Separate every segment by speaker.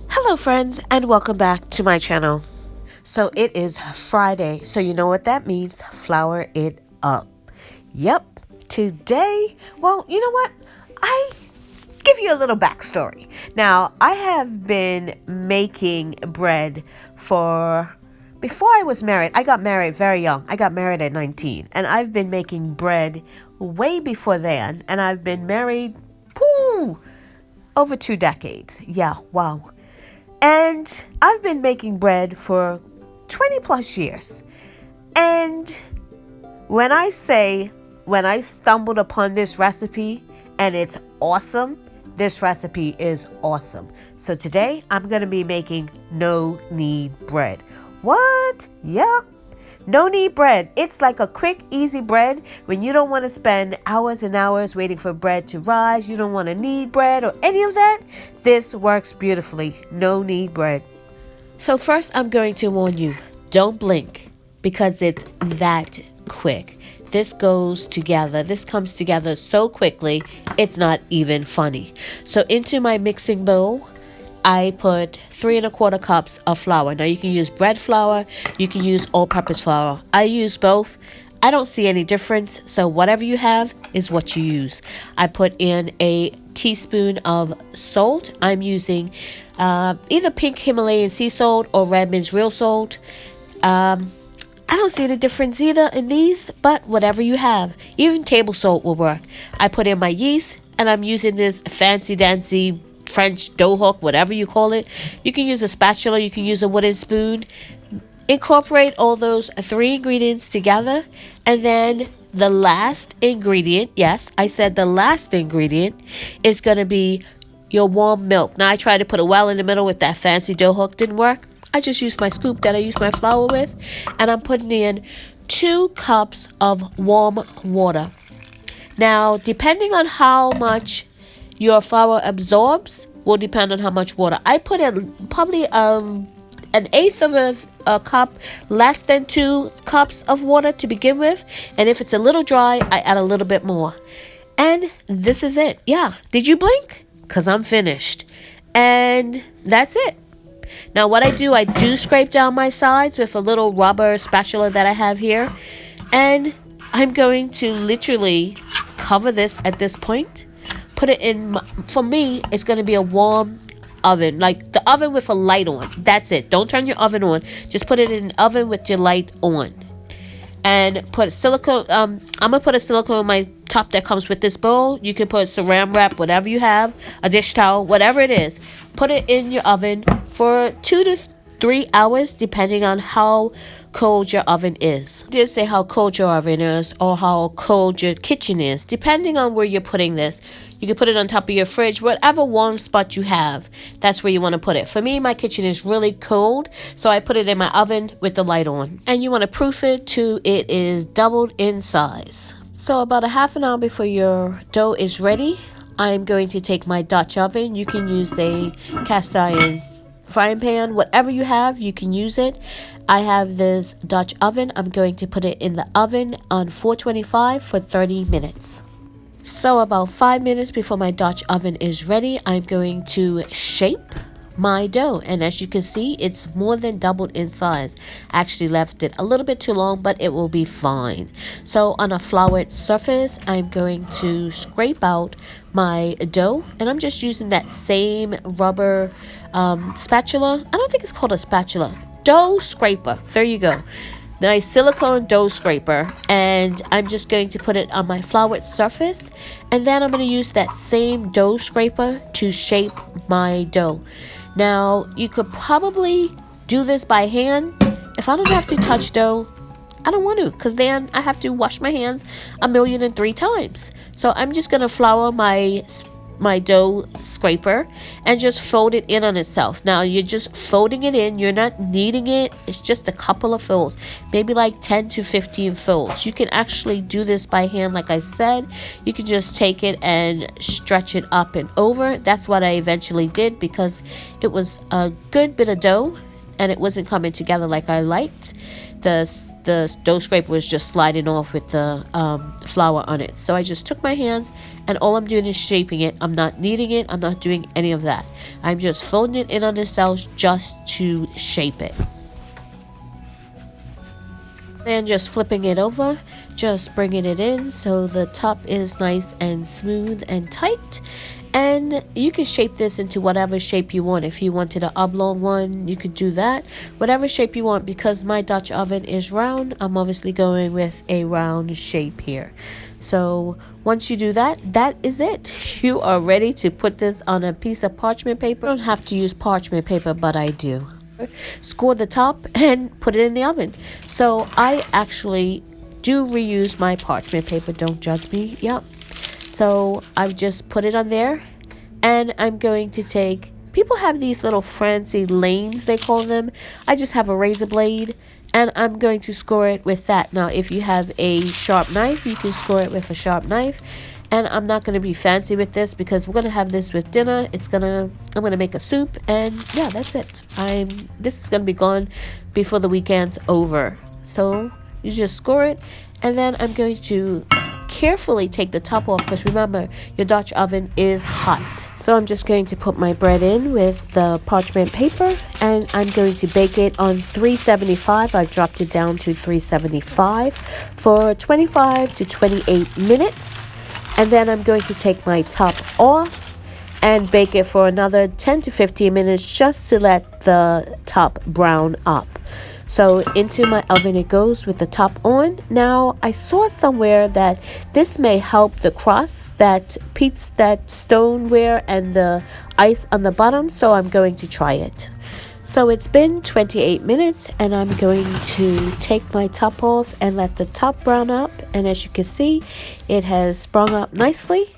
Speaker 1: Hello friends, and welcome back to my channel. So it is Friday, so you know what that means, flour it up. Yep, today, well, you know what, I give you a little backstory. Now, I have been making bread before I was married. I got married very young. I got married at 19, and I've been making bread way before then, and I've been married, over 2 decades. Yeah, wow. And I've been making bread for 20 plus years. And when I stumbled upon this recipe and it's awesome, this recipe is awesome. So today I'm going to be making no knead bread. What? Yep. No knead bread. It's like a quick, easy bread when you don't want to spend hours and hours waiting for bread to rise. You don't want to knead bread or any of that. This works beautifully. No knead bread. So first I'm going to warn you, don't blink because it's that quick. This goes together. This comes together so quickly, it's not even funny. So into my mixing bowl, I put 3 1/4 cups of flour. Now you can use bread flour, you can use all-purpose flour. I use both. I don't see any difference, so whatever you have is what you use. I put in a teaspoon of salt. I'm using either pink Himalayan sea salt or Redmond's real salt. I don't see any difference either in these, but whatever you have. Even table salt will work. I put in my yeast, and I'm using this fancy-dancy French dough hook, whatever you call it. You can use a spatula, you can use a wooden spoon. Incorporate all those 3 ingredients together, and then the last ingredient, yes, I said the last ingredient, is going to be your warm milk. Now I tried to put a well in the middle with that fancy dough hook, didn't work. I just used my scoop that I used my flour with, and I'm putting in 2 cups of warm water. Now, depending on how much your flour absorbs will depend on how much water. I put in probably an eighth of a cup, less than 2 cups of water to begin with. And if it's a little dry, I add a little bit more. And this is it. Yeah. Did you blink? Because I'm finished. And that's it. Now what I do scrape down my sides with a little rubber spatula that I have here. And I'm going to literally cover this at this point. Put it in, for me, it's going to be a warm oven, like the oven with a light on. That's it. Don't turn your oven on. Just put it in an oven with your light on. And put silicone, I'm going to put a silicone on my top that comes with this bowl. You can put saran wrap, whatever you have, a dish towel, whatever it is. Put it in your oven for 2 to 3 hours, depending on how cold your oven is. I did say how cold your oven is or how cold your kitchen is, depending on where you're putting this. You can put it on top of your fridge, whatever warm spot you have, that's where you want to put it. For me, my kitchen is really cold, so I put it in my oven with the light on. And you want to proof it to it is doubled in size. So about a half an hour before your dough is ready, I'm going to take my Dutch oven. You can use a cast iron frying pan, whatever you have, you can use it. I have this Dutch oven. I'm going to put it in the oven on 425 for 30 minutes. So about 5 minutes before my Dutch oven is ready, I'm going to shape my dough. And as you can see, it's more than doubled in size. I actually left it a little bit too long, but it will be fine. So on a floured surface, I'm going to scrape out my dough. And I'm just using that same rubber spatula. I don't think it's called a spatula. Dough scraper. There you go. Nice silicone dough scraper, and I'm just going to put it on my floured surface, and then I'm going to use that same dough scraper to shape my dough. Now you could probably do this by hand. If I don't have to touch dough, I don't want to, because then I have to wash my hands 1,000,003 times. So I'm just going to flour my dough scraper and just fold it in on itself. Now you're just folding it in, you're not kneading it. It's just a couple of folds, maybe like 10 to 15 folds. You can actually do this by hand. Like I said, you can just take it and stretch it up and over. That's what I eventually did, because it was a good bit of dough and it wasn't coming together like I liked. the dough scraper was just sliding off with the flour on it. So I just took my hands, and all I'm doing is shaping it. I'm not kneading it. I'm not doing any of that. I'm just folding it in on the cells just to shape it. Then just flipping it over, just bringing it in so the top is nice and smooth and tight. And you can shape this into whatever shape you want. If you wanted an oblong one, you could do that. Whatever shape you want. Because my Dutch oven is round, I'm obviously going with a round shape here. So once you do that, that is it. You are ready to put this on a piece of parchment paper. I don't have to use parchment paper, but I do. Score the top and put it in the oven. So I actually do reuse my parchment paper. Don't judge me. Yep. So I've just put it on there, and I'm going to take, people have these little fancy lanes, they call them. I just have a razor blade, and I'm going to score it with that. Now, if you have a sharp knife, you can score it with a sharp knife. And I'm not going to be fancy with this because we're going to have this with dinner. I'm going to make a soup, and yeah, that's it. This is going to be gone before the weekend's over. So you just score it, and then I'm going to carefully take the top off, because remember, your Dutch oven is hot. So I'm just going to put my bread in with the parchment paper, and I'm going to bake it on 375. I dropped it down to 375 for 25 to 28 minutes. And then I'm going to take my top off and bake it for another 10 to 15 minutes just to let the top brown up. So into my oven it goes with the top on. Now I saw somewhere that this may help the crust that stoneware and the ice on the bottom, so I'm going to try it. So it's been 28 minutes, and I'm going to take my top off and let the top brown up, and as you can see, it has sprung up nicely.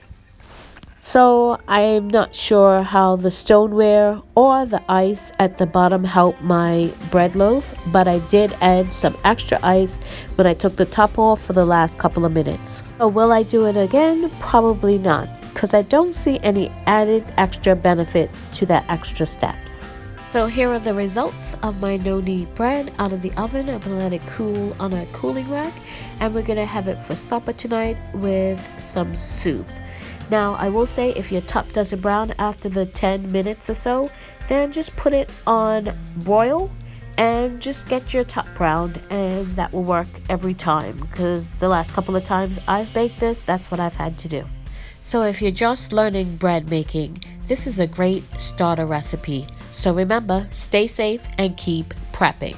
Speaker 1: So I'm not sure how the stoneware or the ice at the bottom helped my bread loaf, but I did add some extra ice when I took the top off for the last couple of minutes. So will I do it again? Probably not, because I don't see any added extra benefits to that extra steps. So here are the results of my no-knead bread out of the oven. I'm going to let it cool on a cooling rack, and we're going to have it for supper tonight with some soup. Now, I will say, if your top doesn't brown after the 10 minutes or so, then just put it on broil and just get your top browned, and that will work every time, because the last couple of times I've baked this, that's what I've had to do. So if you're just learning bread making, this is a great starter recipe. So remember, stay safe and keep prepping.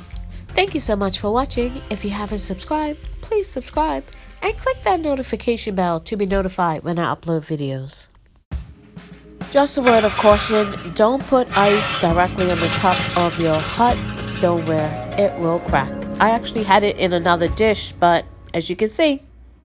Speaker 1: Thank you so much for watching. If you haven't subscribed, please subscribe and click that notification bell to be notified when I upload videos. Just a word of caution, don't put ice directly on the top of your hot stoneware. It will crack. I actually had it in another dish, but as you can see,